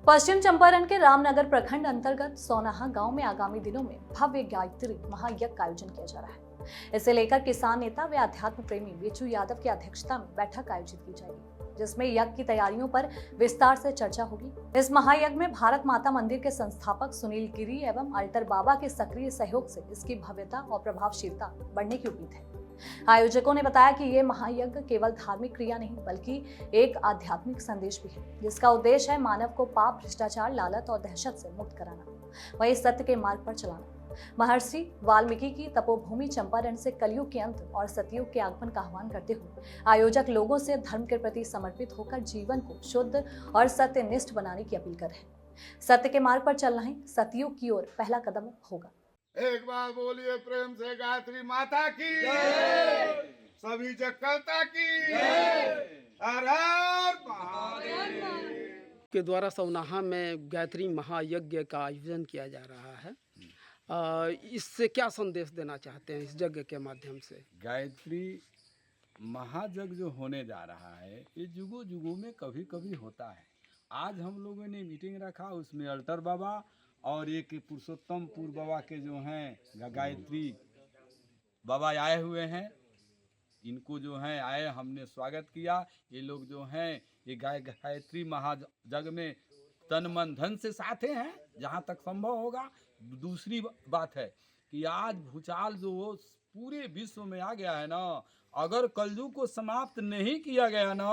पश्चिम चंपारण के रामनगर प्रखंड अंतर्गत सोनाहा गांव में आगामी दिनों में भव्य गायत्री महायज्ञ का आयोजन किया जा रहा है। इसे लेकर किसान नेता व अध्यात्म प्रेमी बेचू यादव की अध्यक्षता में बैठक आयोजित की जाएगी, जिसमें यज्ञ की तैयारियों पर विस्तार से चर्चा होगी। इस महायज्ञ में भारत माता मंदिर के संस्थापक सुनील गिरी एवं अल्टर बाबा के सक्रिय सहयोग से इसकी भव्यता और प्रभावशीलता बढ़ने की उम्मीद है। आयोजकों ने बताया कि ये महायज्ञ केवल धार्मिक क्रिया नहीं बल्कि एक आध्यात्मिक संदेश भी है, जिसका उद्देश्य है मानव को पाप, भ्रष्टाचार, लालच और दहशत से मुक्त कराना, वही सत्य के मार्ग पर चलाना। महर्षि वाल्मीकि की तपोभूमि चंपारण से कलयुग के अंत और सतयुग के आगमन का आह्वान करते हुए आयोजक लोगों से धर्म के प्रति समर्पित होकर जीवन को शुद्ध और सत्यनिष्ठ बनाने की अपील कर रहे हैं। सत्य के मार्ग पर चलना ही सतयुग की ओर पहला कदम होगा। एक बार बोलिए प्रेम से गायत्री माता की जय, सभी जगकर्ता की जय, हर हर महादेव। के द्वारा सोनाहा में गायत्री महायज्ञ का आयोजन किया जा रहा है। इससे क्या संदेश देना चाहते हैं इस यज्ञ के माध्यम से? गायत्री महायज्ञ जो होने जा रहा है ये जुगों जुगों में कभी कभी होता है। आज हम लोगों ने मीटिंग रखा, उसमें अल्टर बाबा और एक पुरुषोत्तमपुर बाबा के जो हैं गायत्री बाबा आए हुए हैं। इनको जो है आए, हमने स्वागत किया। ये लोग जो हैं ये गायत्री महायज्ञ में तन मन धन से साथे हैं जहाँ तक संभव होगा। दूसरी बात है कि आज भूचाल जो पूरे विश्व में आ गया है ना, अगर कलयुग को समाप्त नहीं किया गया ना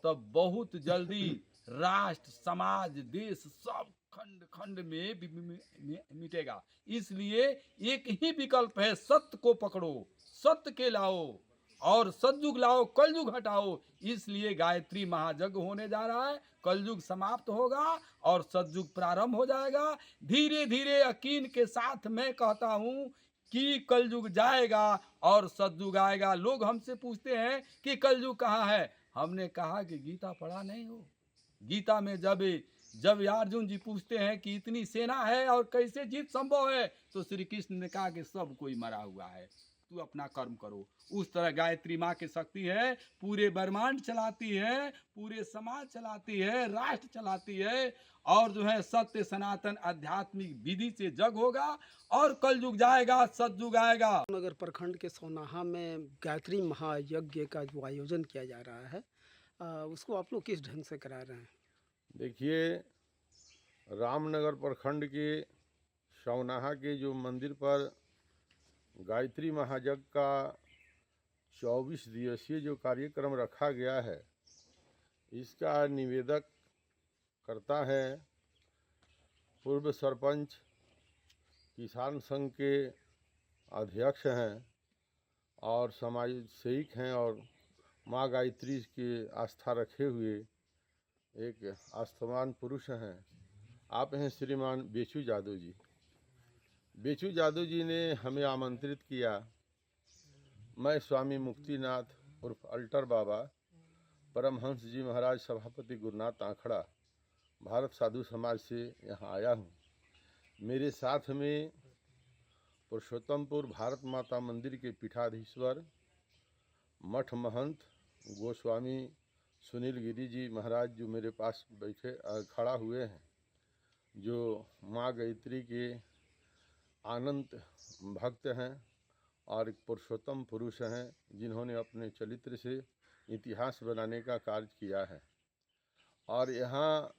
तो बहुत जल्दी राष्ट्र, समाज, देश सब खंड खंड में मिटेगा। इसलिए एक ही विकल्प है, सत्य को पकड़ो, सत्य के लाओ और सतयुग लाओ, कलयुग हटाओ। इसलिए गायत्री महायज्ञ होने जा रहा है। कलयुग समाप्त होगा और सतयुग प्रारंभ हो जाएगा। धीरे धीरे यकीन के साथ मैं कहता हूँ कि कलयुग जाएगा और सतयुग आएगा। लोग हमसे पूछते हैं कि कलयुग कहाँ है। हमने कहा कि गीता पढ़ा नहीं हो। गीता में जब अर्जुन जी पूछते हैं कि इतनी सेना है और कैसे जीत संभव है, तो श्री कृष्ण ने कहा कि सब कोई मरा हुआ है, तू अपना कर्म करो। उस तरह गायत्री माँ की शक्ति है, पूरे ब्रह्मांड चलाती है, पूरे समाज चलाती है, राष्ट्र चलाती है। और जो है सत्य सनातन आध्यात्मिक विधि से जग होगा और कलयुग जाएगा, सतयुग आएगा। नगर प्रखंड के सोनाहा में गायत्री महायज्ञ का जो आयोजन किया जा रहा है, उसको आप लोग किस ढंग से करा रहे हैं? देखिए, रामनगर प्रखंड के सोनाहा के जो मंदिर पर गायत्री महायज्ञ का 24 दिवसीय जो कार्यक्रम रखा गया है, इसका निवेदक करता है पूर्व सरपंच, किसान संघ के अध्यक्ष हैं और समाज सेवक हैं और माँ गायत्री के आस्था रखे हुए एक आस्थावान पुरुष हैं। आप हैं श्रीमान बेचू यादव जी। बेचू यादव जी ने हमें आमंत्रित किया। मैं स्वामी मुक्तिनाथ उर्फ अल्टर बाबा, परमहंस जी महाराज सभापति गुरुनाथ आंखड़ा, भारत साधु समाज से यहाँ आया हूँ। मेरे साथ में पुरुषोत्तमपुर भारत माता मंदिर के पीठाधीश्वर मठ महंत गोस्वामी सुनील गिरी जी महाराज जो मेरे पास बैठे खड़ा हुए हैं, जो माँ गायत्री के अनंत भक्त हैं और एक पुरुषोत्तम पुरुष हैं, जिन्होंने अपने चरित्र से इतिहास बनाने का कार्य किया है। और यहाँ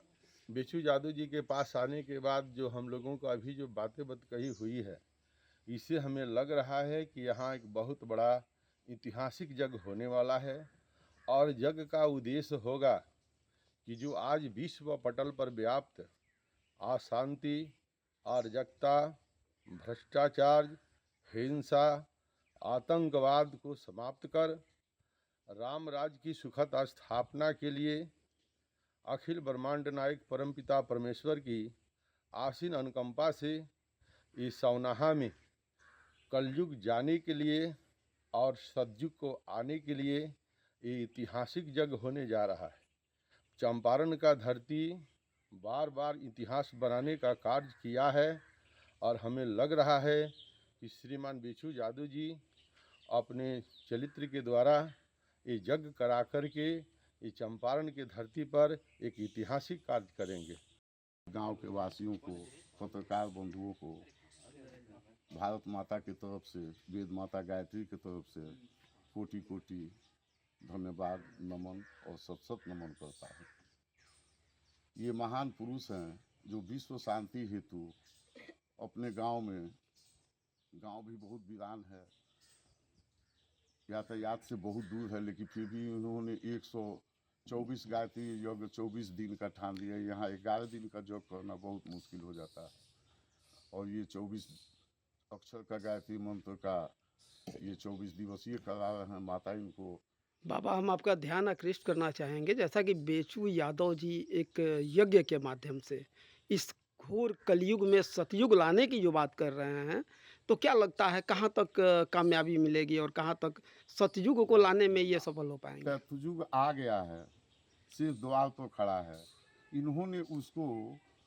बेचू यादव जी के पास आने के बाद जो हम लोगों को अभी जो बातें कही हुई है, इससे हमें लग रहा है कि यहाँ एक बहुत बड़ा ऐतिहासिक यज्ञ होने वाला है। और यज्ञ का उद्देश्य होगा कि जो आज विश्व पटल पर व्याप्त अशांति, अराजकता, भ्रष्टाचार, हिंसा, आतंकवाद को समाप्त कर राम राज्य की सुखद स्थापना के लिए अखिल ब्रह्मांड नायक परमपिता परमेश्वर की आसीन अनुकंपा से इस सोनाहा में कलयुग जाने के लिए और सतयुग को आने के लिए ये ऐतिहासिक यज्ञ होने जा रहा है। चंपारण का धरती बार बार इतिहास बनाने का कार्य किया है और हमें लग रहा है कि श्रीमान बेचू यादव जी अपने चरित्र के द्वारा ये यज्ञ करा करके ये चंपारण की धरती पर एक ऐतिहासिक कार्य करेंगे। गांव के वासियों को, पत्रकार बंधुओं को भारत माता की तरफ से, वेद माता गायत्री की तरफ से कोटि कोटि धन्यवाद, नमन और सत सत नमन करता हूँ। ये महान पुरुष हैं जो विश्व शांति हेतु अपने गांव में, गांव भी बहुत वीरान है, यातायात से बहुत दूर है, लेकिन फिर भी उन्होंने 124 गायत्री यज्ञ 24 दिन का ठान लिया। यहाँ 11 दिन का जप करना बहुत मुश्किल हो जाता है, और ये 24 अक्षर का गायत्री मंत्र का ये 24 दिवसीय करा रहे हैं। माता इनको बाबा, हम आपका ध्यान आकृष्ट करना चाहेंगे, जैसा कि बेचू यादव जी एक यज्ञ के माध्यम से इस घोर कलयुग में सतयुग लाने की जो बात कर रहे हैं, तो क्या लगता है कहाँ तक कामयाबी मिलेगी और कहाँ तक सतयुग को लाने में ये सफल हो पाएंगे? सतयुग आ गया है, सिर्फ द्वार पर खड़ा है। इन्होंने उसको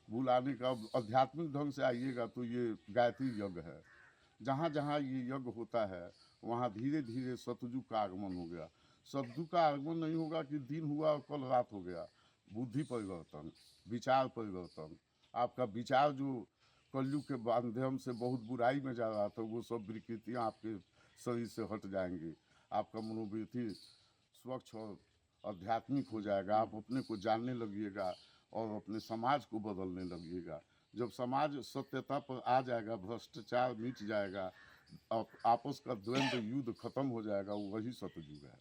बुलाने का, आध्यात्मिक ढंग से आइएगा तो ये गायत्री यज्ञ है। जहाँ जहाँ ये यज्ञ होता है वहाँ धीरे धीरे सतयुग का आगमन हो गया। सतयुग का आगमन नहीं होगा कि दिन हुआ और कल रात हो गया। बुद्धि परिवर्तन, विचार परिवर्तन, आपका विचार जो कलयुग के माध्यम से बहुत बुराई में जा रहा था, वो सब विकृतियाँ आपके शरीर से हट जाएंगी। आपका मनोवृत्ति स्वच्छ और आध्यात्मिक हो जाएगा। आप अपने को जानने लगिएगा और अपने समाज को बदलने लगिएगा। जब समाज सत्यता पर आ जाएगा, भ्रष्टाचार मिट जाएगा, आपस का द्वंद्व युद्ध खत्म हो जाएगा, वही सतयुग है।